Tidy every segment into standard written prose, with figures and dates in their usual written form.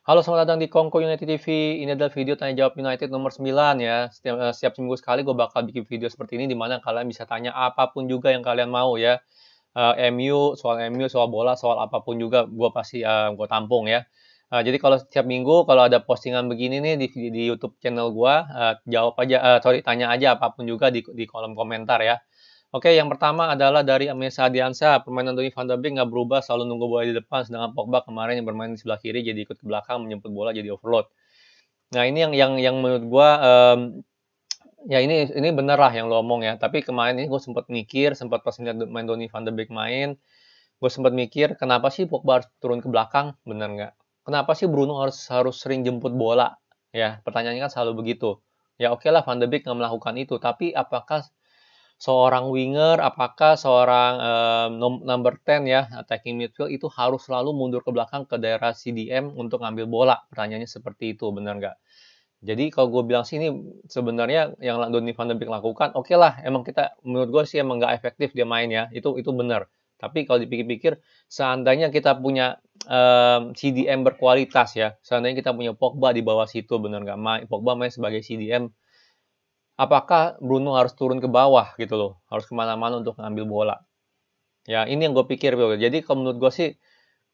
Halo, selamat datang di Kongko United TV. Ini adalah video tanya jawab United nomor 9 ya. Setiap seminggu sekali gue bakal bikin video seperti ini di mana kalian bisa tanya apapun juga yang kalian mau ya. MU, soal bola, soal apapun juga gue pasti gue tampung ya. Jadi kalau setiap minggu kalau ada postingan begini nih di YouTube channel gue, jawab aja, tanya aja apapun juga di kolom komentar ya. Oke, yang pertama adalah dari Amesa Adiansa. Permainan Donny van de Beek nggak berubah, selalu nunggu bola di depan, sedangkan Pogba kemarin yang bermain di sebelah kiri jadi ikut ke belakang, menjemput bola jadi overload. Nah, ini yang menurut gua, ya ini bener lah yang lo omong ya. Tapi kemarin ini gue sempat mikir, sempat pas ngeliat main Donny van de Beek main, gue sempat mikir, kenapa sih Pogba harus turun ke belakang? Bener nggak? Kenapa sih Bruno harus sering jemput bola? Ya, pertanyaannya kan selalu begitu. Ya oke lah, Van de Beek nggak melakukan itu, tapi apakah seorang winger, apakah seorang number 10 ya, attacking midfield itu harus selalu mundur ke belakang ke daerah CDM untuk ngambil bola? Pertanyaannya seperti itu, benar nggak? Jadi kalau gue bilang sih ini sebenarnya yang Donny van de Beek lakukan, oke lah, emang kita menurut gue sih emang nggak efektif dia main ya, itu benar. Tapi kalau dipikir-pikir, seandainya kita punya CDM berkualitas ya, seandainya kita punya Pogba di bawah situ, benar nggak? Pogba main sebagai CDM, apakah Bruno harus turun ke bawah gitu loh, harus kemana-mana untuk ngambil bola. Ya ini yang gue pikir, bro. Jadi kalau menurut gue sih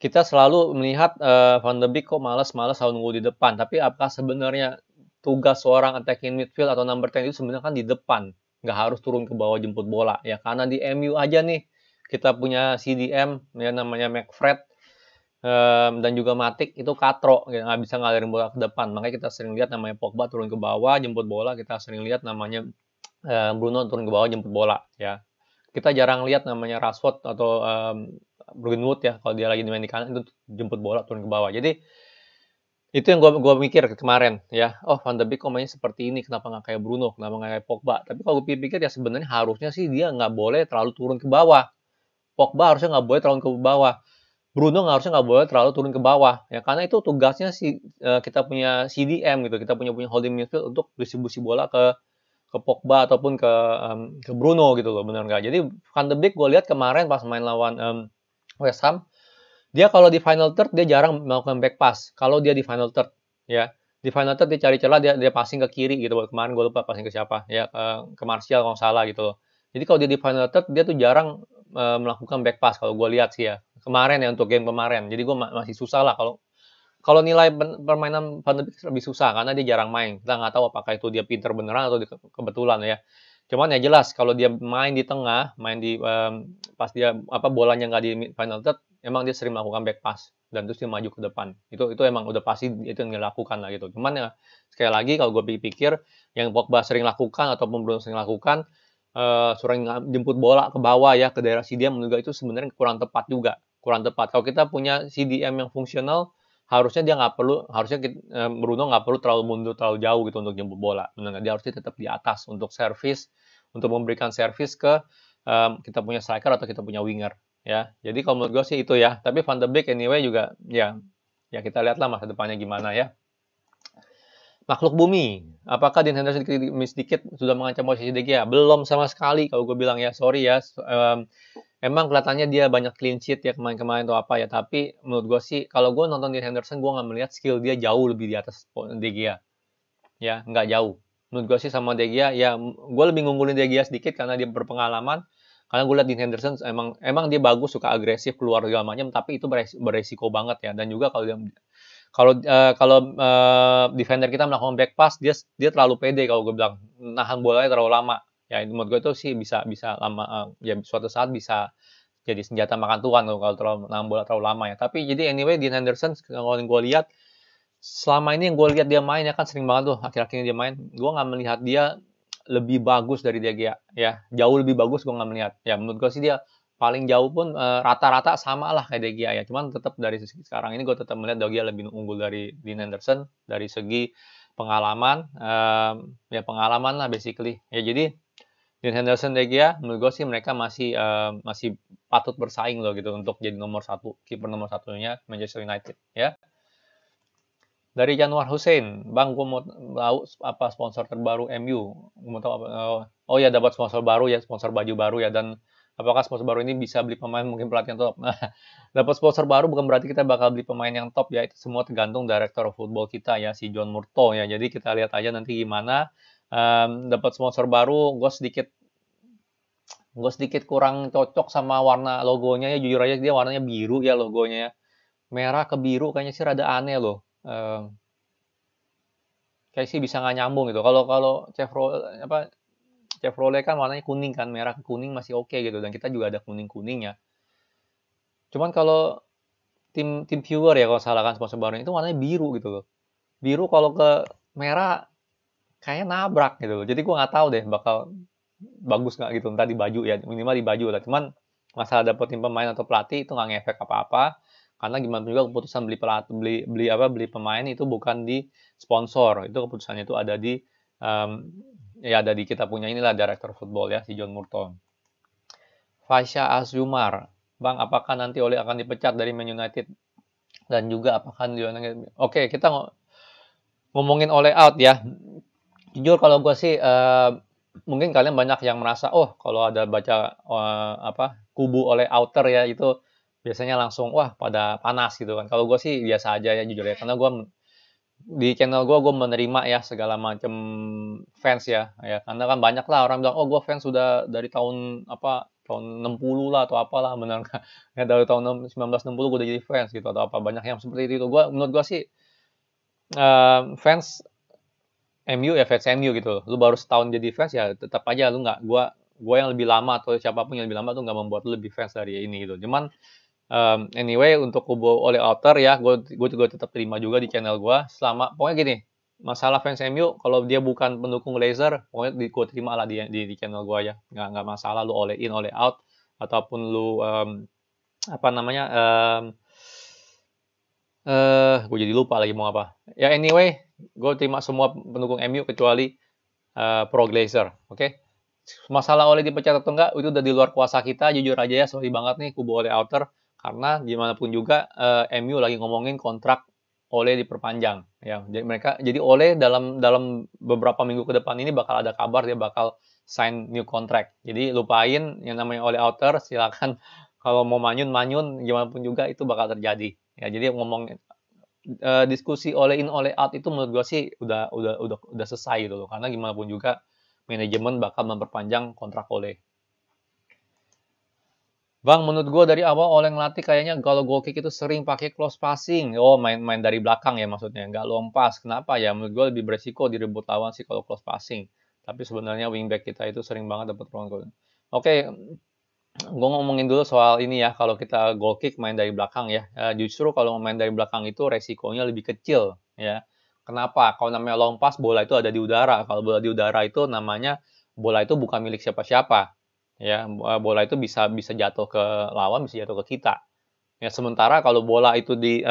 kita selalu melihat Van de Beek kok malas-malas selalu nunggu di depan. Tapi apakah sebenarnya tugas seorang attacking midfield atau number 10 itu sebenarnya kan di depan, nggak harus turun ke bawah jemput bola. Ya karena di MU aja nih kita punya CDM ya namanya McFred, dan juga Matic itu katro, ya, nggak bisa ngalirin bola ke depan. Makanya kita sering lihat namanya Pogba turun ke bawah jemput bola, kita sering lihat namanya Bruno turun ke bawah jemput bola ya. Kita jarang lihat namanya Rashford atau Greenwood ya kalau dia lagi main di kanan itu jemput bola turun ke bawah. Jadi itu yang gue mikir kemarin ya. Oh, Van de Beek kok mainnya seperti ini, kenapa nggak kayak Bruno, kenapa nggak kayak Pogba? Tapi kalau gue pikir ya sebenarnya harusnya sih dia nggak boleh terlalu turun ke bawah. Pogba harusnya nggak boleh terlalu ke bawah. Bruno nggak boleh terlalu turun ke bawah ya karena itu tugasnya si kita punya CDM gitu, kita punya holding midfield untuk distribusi bola ke Pogba ataupun ke Bruno gitu loh, benar nggak? Jadi Van de Beek gue lihat kemarin pas main lawan West Ham, dia kalau di final third dia jarang melakukan back pass. Kalau dia di final third ya, di final third dia cari celah, dia passing ke kiri gitu. Kemarin gue lupa passing ke siapa ya, ke Martial kalau salah gitu loh. Jadi kalau dia di final third dia tuh jarang melakukan back pass kalau gue lihat sih ya. Kemarin ya untuk game kemarin. Jadi gue masih susah lah kalau kalau nilai permainan Van de Beek lebih susah karena dia jarang main. Kita nggak tahu apakah itu dia pinter beneran atau kebetulan ya. Cuman ya jelas kalau dia main di tengah, main di pas dia bolanya nggak di final third, emang dia sering melakukan back pass dan terus dia maju ke depan. Itu emang udah pasti itu yang dilakukan lah gitu. Cuman ya sekali lagi kalau gue pikir yang Pogba sering lakukan ataupun Bruno sering lakukan, sering jemput bola ke bawah ya ke daerah CDM, menurut gue itu sebenarnya kurang tepat juga. Kurang tepat. Kalau kita punya CDM yang fungsional, harusnya dia nggak perlu, harusnya Bruno nggak perlu terlalu mundur terlalu jauh gitu untuk jemput bola. Benar, dia harusnya tetap di atas untuk servis, untuk memberikan servis ke kita punya striker atau kita punya winger ya. Jadi kalau menurut gue sih itu ya. Tapi Van de Beek anyway juga ya kita lihatlah masa depannya gimana ya. Makhluk bumi, apakah Dean Henderson sedikit sudah mengancam posisi De Gea? Belum sama sekali kalau gue bilang ya, sorry ya. Emang kelihatannya dia banyak clean sheet ya kemarin-kemarin atau apa ya, tapi menurut gue sih kalau gue nonton Dean Henderson gue nggak melihat skill dia jauh lebih di atas De Gea. Ya, nggak jauh. Menurut gue sih sama De Gea, ya gue lebih ngunggulin De Gea sedikit karena dia berpengalaman. Karena gue lihat Dean Henderson emang dia bagus, suka agresif keluar segala macam, tapi itu beresiko banget ya. Dan juga kalau defender kita melakukan back pass, dia terlalu pede kalau gue bilang, nahan bolanya terlalu lama. Ya menurut gue itu sih bisa lama, ya suatu saat bisa jadi senjata makan tuan kalau terlalu nahan bola terlalu lama ya. Tapi jadi anyway Dean Henderson kalau gue lihat selama ini yang gue lihat dia main ya kan sering banget tuh akhir-akhir ini dia main, gue nggak melihat dia lebih bagus dari De Gea ya, jauh lebih bagus gue nggak melihat. Ya menurut gue sih dia paling jauh pun rata-rata sama lah kayak De Gea ya. Cuman tetap dari segi sekarang ini gue tetap melihat De Gea lebih unggul dari Dean Henderson dari segi pengalaman, ya pengalaman lah basically. Ya jadi Dean Henderson, De Gea menurut gue sih mereka masih patut bersaing loh gitu untuk jadi nomor satu, kiper nomor satunya Manchester United ya. Dari Januar Hussein, Bang, gue mau tahu apa sponsor terbaru MU. Mau tahu apa? Oh ya, dapat sponsor baru ya, sponsor baju baru ya, dan apakah sponsor baru ini bisa beli pemain mungkin pelatih yang top. Nah, dapat sponsor baru bukan berarti kita bakal beli pemain yang top ya. Itu semua tergantung director of football kita ya, si John Murtough ya. Jadi kita lihat aja nanti gimana. Dapat sponsor baru, gue sedikit kurang cocok sama warna logonya ya, jujur aja dia warnanya biru ya logonya ya. Merah ke biru kayaknya sih rada aneh loh. Kayak sih bisa nggak nyambung gitu. Kalau kalau Chevrolet kan warnanya kuning kan, merah ke kuning masih oke gitu, dan kita juga ada kuning-kuningnya. Cuman kalau tim viewer ya kalau salah kan sponsor baru itu warnanya biru gitu loh. Biru kalau ke merah kayaknya nabrak gitu loh. Jadi gue nggak tahu deh bakal bagus nggak gitu entah di baju ya, minimal di baju lah. Cuman masalah dapetin pemain atau pelatih itu nggak ngefek apa-apa, karena gimana juga keputusan beli pelatih, beli pemain itu bukan di sponsor, itu keputusannya itu ada di ya ada di kita punya inilah director football ya, si John Murtough. Fasya Azumar, Bang, apakah nanti Ole akan dipecat dari Man United? Dan juga apakah Oke, kita ngomongin Ole out ya. Jujur kalau gue sih mungkin kalian banyak yang merasa kalau ada baca kubu Ole outer ya itu biasanya langsung wah pada panas gitu kan. Kalau gue sih biasa aja ya jujur ya, karena gue di channel gue menerima ya segala macam fans ya karena kan banyak lah orang bilang gue fans sudah dari tahun tahun 60 lah atau apalah, benar nggak ya, dari tahun 1960 gue udah jadi fans gitu atau apa, banyak yang seperti itu. Menurut gue sih fans MU ya fans MU gitu, lu baru setahun jadi fans ya tetap aja lu nggak, gue yang lebih lama atau siapapun yang lebih lama tuh nggak membuat lu lebih fans dari ini gitu. Cuman anyway, untuk kubu Ole Outer ya, gue juga tetap terima juga di channel gue. Selama pokoknya gini, masalah fans MU, kalau dia bukan pendukung Glazer, pokoknya gue terima lah di channel gue ya. Nggak masalah lu Ole in, Ole out, ataupun lu gue jadi lupa lagi mau apa. Ya anyway, gue terima semua pendukung MU kecuali pro Glazer, oke? Masalah Ole dipecat atau enggak, itu udah di luar kuasa kita. Jujur aja ya, sorry banget nih kubu Ole Outer. Karena gimana pun juga MU lagi ngomongin kontrak Ole diperpanjang ya. Jadi Ole dalam beberapa minggu ke depan ini bakal ada kabar dia bakal sign new contract. Jadi lupain yang namanya Ole Outer, silakan kalau mau manyun gimana pun juga itu bakal terjadi. Ya, jadi ngomong diskusi Ole in Ole out itu menurut gue sih udah selesai gitu loh. Karena gimana pun juga manajemen bakal memperpanjang kontrak Ole. Bang, menurut gue dari awal Ole ngelatih kayaknya kalau goal kick itu sering pakai close passing. Main dari belakang ya maksudnya, nggak lompas. Kenapa ya? Menurut gue lebih beresiko direbut lawan sih kalau close passing. Tapi sebenarnya wingback kita itu sering banget dapat ruang gol. Oke, gue ngomongin dulu soal ini ya. Kalau kita goal kick main dari belakang ya. Justru kalau main dari belakang itu resikonya lebih kecil ya. Kenapa? Kalau namanya long pass, bola itu ada di udara. Kalau bola di udara itu namanya bola itu bukan milik siapa-siapa. Ya, bola itu bisa jatuh ke lawan, bisa jatuh ke kita. Ya, sementara kalau bola itu di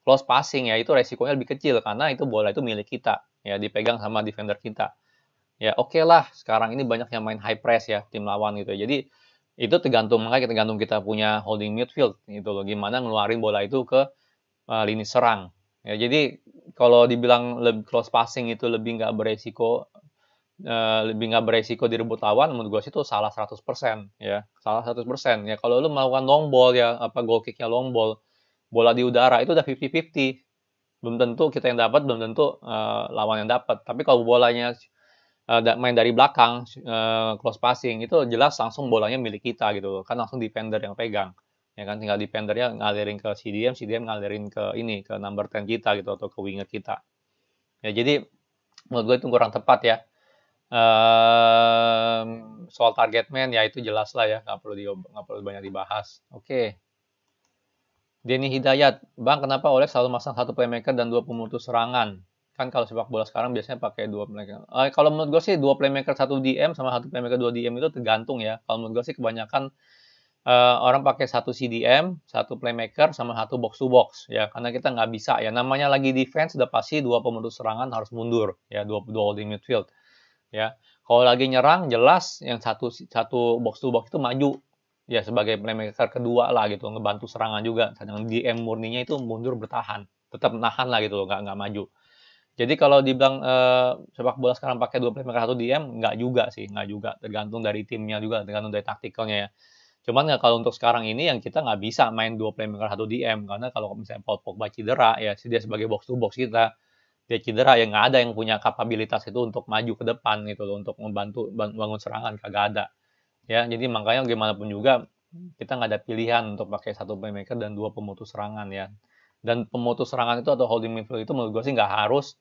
close passing ya itu resikonya lebih kecil karena itu bola itu milik kita, ya dipegang sama defender kita. Ya oke lah, sekarang ini banyak yang main high press ya tim lawan gitu. Jadi itu tergantung kita punya holding midfield gitu loh. Gimana ngeluarin bola itu ke lini serang. Ya, jadi kalau dibilang close passing itu lebih nggak beresiko direbut lawan, menurut gue sih itu salah 100% ya, salah 100% ya. Kalau lu melakukan long ball ya goal kicknya long ball, bola di udara itu udah 50-50, belum tentu kita yang dapat, belum tentu lawan yang dapat. Tapi kalau bolanya main dari belakang close passing itu jelas langsung bolanya milik kita gitu kan, langsung defender yang pegang ya kan, tinggal defendernya ngalirin ke CDM ngalirin ke number 10 kita gitu atau ke winger kita ya. Jadi menurut gue itu kurang tepat ya. Soal target man ya itu jelas lah ya, nggak perlu banyak dibahas. Oke. Denny Hidayat, Bang, kenapa Oleh selalu masang satu playmaker dan dua pemutus serangan? Kan kalau sepak bola sekarang biasanya pakai dua playmaker. Kalau menurut gue sih dua playmaker satu DM sama satu playmaker dua DM itu tergantung ya. Kalau menurut gue sih kebanyakan orang pakai satu CDM, satu playmaker sama satu box to box ya, karena kita nggak bisa ya, namanya lagi defense udah pasti dua pemutus serangan harus mundur ya, dua holding midfield ya. Kalau lagi nyerang jelas yang satu box to box itu maju ya sebagai playmaker kedua lah gitu, ngebantu serangan juga. Sedangkan DM murninya itu mundur bertahan, tetap menahan lah gitu loh, nggak maju Jadi kalau dibilang sepak bola sekarang pakai 2 playmaker 1 DM, nggak juga sih, nggak juga. Tergantung dari timnya juga, tergantung dari taktikalnya ya. Cuman ya kalau untuk sekarang ini yang kita nggak bisa main 2 playmaker 1 DM, karena kalau misalnya Paul Pogba cedera ya, dia sebagai box to box kita, dia cedera ya nggak ada yang punya kapabilitas itu untuk maju ke depan gitu loh, untuk membantu bangun serangan, kagak ada. Ya, jadi makanya gimana pun juga kita nggak ada pilihan untuk pakai 1 playmaker dan 2 pemutus serangan ya. Dan pemutus serangan itu atau holding midfield itu menurut gue sih nggak harus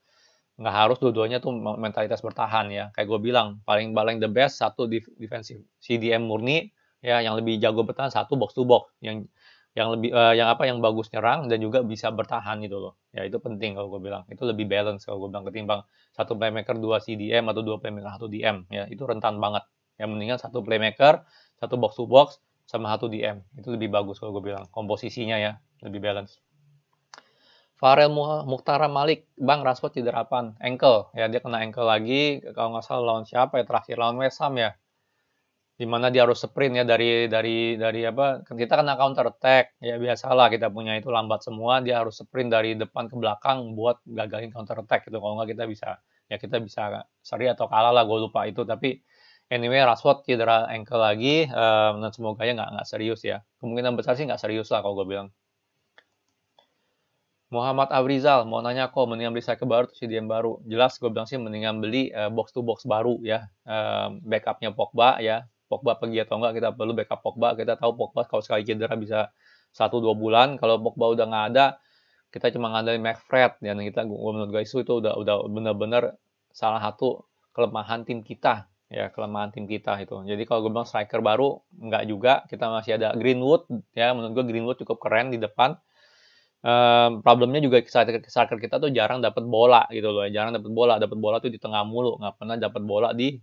dua-duanya tuh mentalitas bertahan ya. Kayak gue bilang, paling the best satu defensif CDM murni ya, yang lebih jago bertahan, satu box to box yang lebih yang bagus nyerang dan juga bisa bertahan gitu loh. Ya itu penting kalau gue bilang. Itu lebih balance kalau gue bilang ketimbang satu playmaker dua CDM atau dua playmaker satu DM ya. Itu rentan banget. Yang mendingan satu playmaker, satu box to box sama satu DM. Itu lebih bagus kalau gue bilang. Komposisinya ya lebih balance. Farel Muhtara Malik, Bang Rashford cedera apaan? Ankle, ya dia kena ankle lagi, kalau nggak salah lawan siapa ya, terakhir lawan West Ham ya, dimana dia harus sprint ya dari apa, kita kena counter attack, ya biasalah kita punya itu lambat semua, dia harus sprint dari depan ke belakang buat gagalin counter attack gitu, kalau nggak kita bisa seri atau kalah lah, gue lupa itu, tapi anyway Rashford cedera ankle lagi, dan semoga ya nggak serius ya, kemungkinan besar sih nggak serius lah kalau gue bilang. Muhammad Afrizal mau nanya kok mendingan beli striker baru atau CDM baru? Jelas gue bilang sih mendingan beli box to box baru ya. Backupnya Pogba ya. Pogba pergi atau enggak kita perlu backup Pogba. Kita tahu Pogba kalau sekali cedera bisa 1-2 bulan. Kalau Pogba udah nggak ada, kita cuma ngandelin McFred dan menurut guys itu udah benar-benar salah satu kelemahan tim kita ya, kelemahan tim kita itu. Jadi kalau gue bilang striker baru nggak juga, kita masih ada Greenwood ya, menurut gue Greenwood cukup keren di depan. Problemnya juga striker kita tuh jarang dapat bola gitu loh, jarang dapat bola tuh di tengah mulu, nggak pernah dapat bola di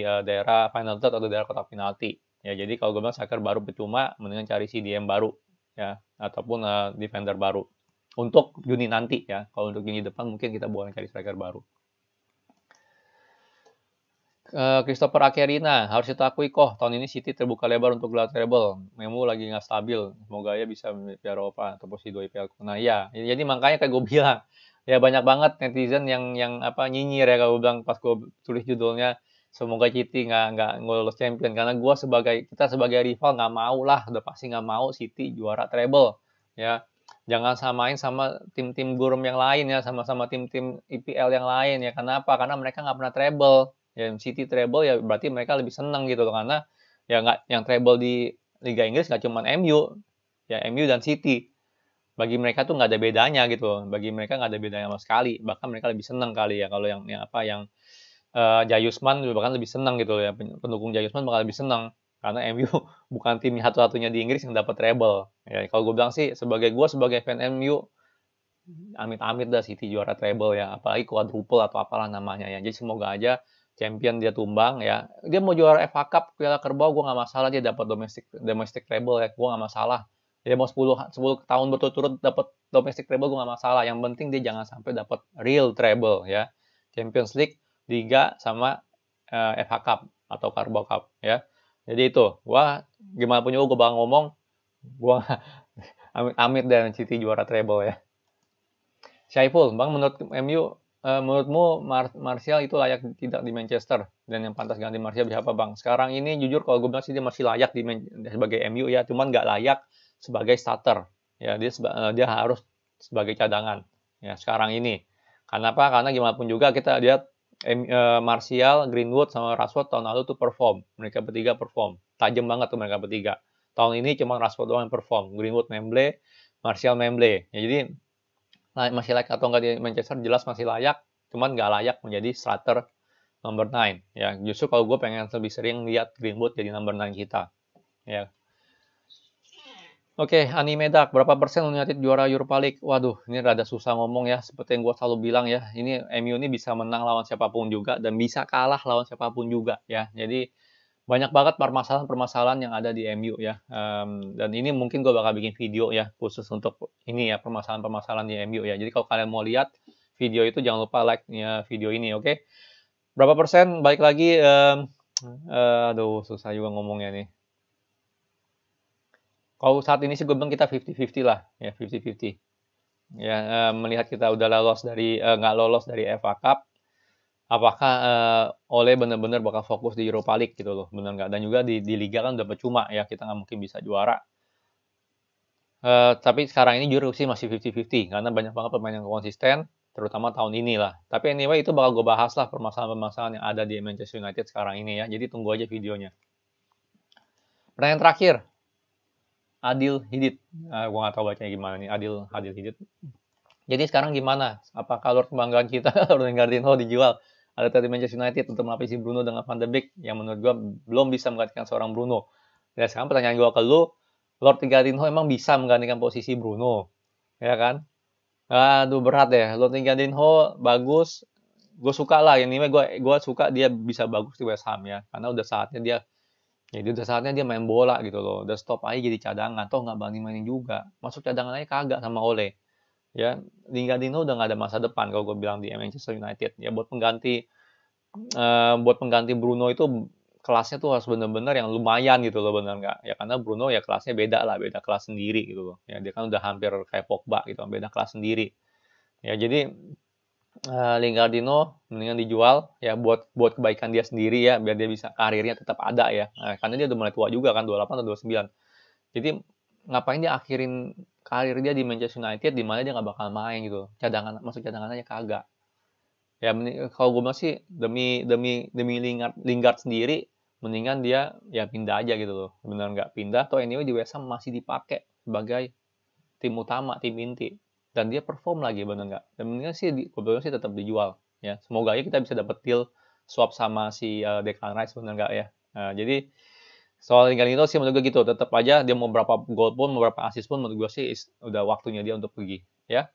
daerah final third atau daerah kotak penalti. Ya jadi kalau gue bilang striker baru percuma, mendingan cari CDM baru ya, ataupun defender baru untuk Juni nanti ya. Kalau untuk Juni depan mungkin kita boleh cari striker baru. Christopher Akerina, harus kita akui kok tahun ini City terbuka lebar untuk gelar treble. Memu lagi nggak stabil. Semoga ya bisa Eropa atau posisi 2 IPL. Nah iya, jadi makanya kayak gue bilang, ya banyak banget netizen yang apa nyinyir ya kalau bilang pas gue tulis judulnya semoga City nggak lolos champion, karena kita sebagai rival nggak mau lah, udah pasti nggak mau City juara treble ya. Jangan samain sama tim-tim gurem yang lain ya, sama tim-tim IPL yang lain ya. Kenapa? Karena mereka nggak pernah treble. Ya City treble ya berarti mereka lebih senang gitu loh, karena ya nggak, yang treble di Liga Inggris nggak cuma MU ya, MU dan City, bagi mereka tuh nggak ada bedanya gitu loh. Bagi mereka nggak ada bedanya sama sekali, bahkan mereka lebih senang kali ya kalau yang Jayusman bahkan lebih senang gitu loh ya, pendukung Jayusman bakal lebih senang karena MU bukan tim satu-satunya di Inggris yang dapat treble ya. Kalau gue bilang sih sebagai fan MU, amit-amit dah City juara treble ya, apalagi quadruple atau apalah namanya ya. Jadi semoga aja champion dia tumbang ya. Dia mau juara FA Cup, Piala Kerbau, gue nggak masalah dia dapat domestic treble ya, gue nggak masalah. Dia mau 10 tahun berturut-turut dapat domestic treble, gue nggak masalah. Yang penting dia jangan sampai dapat real treble ya. Champions League, Liga sama FA Cup atau Carabao Cup ya. Jadi itu, gimana pun juga gue bakal ngomong, gue amit-amit dan City juara treble ya. Syaiful, Bang, menurutmu Martial itu layak tidak di Manchester, dan yang pantas ganti Martial siapa, Bang? Sekarang ini jujur kalau gue bilang sih dia masih layak sebagai MU ya, cuman nggak layak sebagai starter. Ya, dia harus sebagai cadangan ya sekarang ini. Kenapa? Karena gimana pun juga kita lihat Martial, Greenwood sama Rashford tahun lalu tuh perform. Mereka bertiga perform. Tajam banget tuh mereka bertiga. Tahun ini cuma Rashford doang yang perform. Greenwood memble, Martial memble. Ya, jadi masih layak atau nggak di Manchester, jelas masih layak, cuman nggak layak menjadi starter number 9 ya. Justru kalau gue pengen lebih sering lihat Greenwood jadi number 9 kita ya. Oke, Animedak, berapa persen United juara Europa League? Waduh, ini rada susah ngomong ya. Seperti yang gue selalu bilang ya, ini MU ini bisa menang lawan siapapun juga dan bisa kalah lawan siapapun juga ya. Jadi banyak banget permasalahan-permasalahan yang ada di MU ya. Dan ini mungkin gue bakal bikin video ya khusus untuk ini ya, permasalahan-permasalahan di MU ya. Jadi kalau kalian mau lihat video itu jangan lupa like-nya video ini, oke? Berapa persen? Balik lagi, aduh susah juga ngomongnya nih. Kalau saat ini sih gue bilang kita 50-50 lah ya, 50-50. ya, melihat kita udah lolos dari nggak lolos dari FA Cup, apakah Ole benar-benar bakal fokus di Europa League gitu loh, benar nggak? Dan juga di Liga kan udah percuma ya, kita nggak mungkin bisa juara. Tapi sekarang ini jujur sih masih 50-50 karena banyak banget pemain yang konsisten, terutama tahun ini lah. Tapi anyway itu bakal gue bahas lah permasalahan-permasalahan yang ada di Manchester United sekarang ini ya. Jadi tunggu aja videonya. Pertanyaan terakhir, Adil Hidit. Gue nggak tahu bacanya gimana nih, Adil Hidit. Jadi sekarang gimana? Apakah Lord kebanggaan kita, Lord Gardino dijual? Ada dari Manchester United untuk melapisi Bruno dengan Van de Beek yang menurut gue belum bisa menggantikan seorang Bruno. Dan sekarang pertanyaan gue ke lu, Lord Gardino emang bisa menggantikan posisi Bruno? Ya kan? Aduh berat ya. Lord Gardino bagus. Gue suka lah. Yang ini gue suka dia bisa bagus di West Ham ya. Karena udah saatnya dia jadi udah saatnya dia main bola gitu loh. Udah stop aja jadi cadangan. Toh nggak banding mainin juga. Masuk cadangan aja kagak sama Ole. Ya, Lingardino udah nggak ada masa depan kalau gue bilang di Manchester United. Ya buat pengganti Bruno itu kelasnya tuh harus bener-bener yang lumayan gitu loh, bener nggak? Ya karena Bruno ya kelasnya beda lah, beda kelas sendiri gitu loh. Ya dia kan udah hampir kayak Pogba gitu, beda kelas sendiri. Ya jadi Lingardino mendingan dijual ya buat kebaikan dia sendiri ya, biar dia bisa karirnya tetap ada ya. Karena dia udah mulai tua juga kan, 28 atau 29. Jadi ngapain dia akhirin karir dia di Manchester United di mana dia nggak bakal main gitu. Masuk cadangan aja kagak. Ya kalau gue masih demi Lingard sendiri mendingan dia ya pindah aja gitu loh. Benar nggak pindah atau anyway di West Ham masih dipakai sebagai tim utama, tim inti dan dia perform lagi benar nggak? Dan mendingan sih gue bilang sih tetap dijual ya. Semoga aja kita bisa dapat deal swap sama si Declan Rice benar nggak ya. Jadi soal Lingard sih menurut gue gitu, tetap aja dia mau berapa gol pun, mau berapa assist pun menurut gue sih udah waktunya dia untuk pergi ya.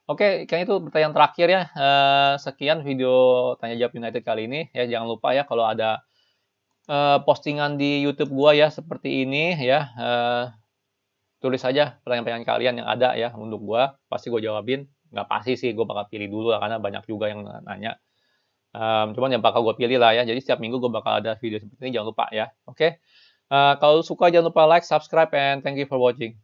Oke, kayaknya itu pertanyaan terakhir ya. Sekian video tanya jawab United kali ini ya. Jangan lupa ya kalau ada postingan di YouTube gua ya seperti ini ya. Tulis saja pertanyaan-pertanyaan kalian yang ada ya untuk gua. Pasti gua jawabin. Nggak pasti sih, gua bakal pilih dulu lah karena banyak juga yang nanya. Cuman yang bakal gua pilih lah ya. Jadi setiap minggu gua bakal ada video seperti ini. Jangan lupa ya. Oke. Kalau suka jangan lupa like, subscribe, and thank you for watching.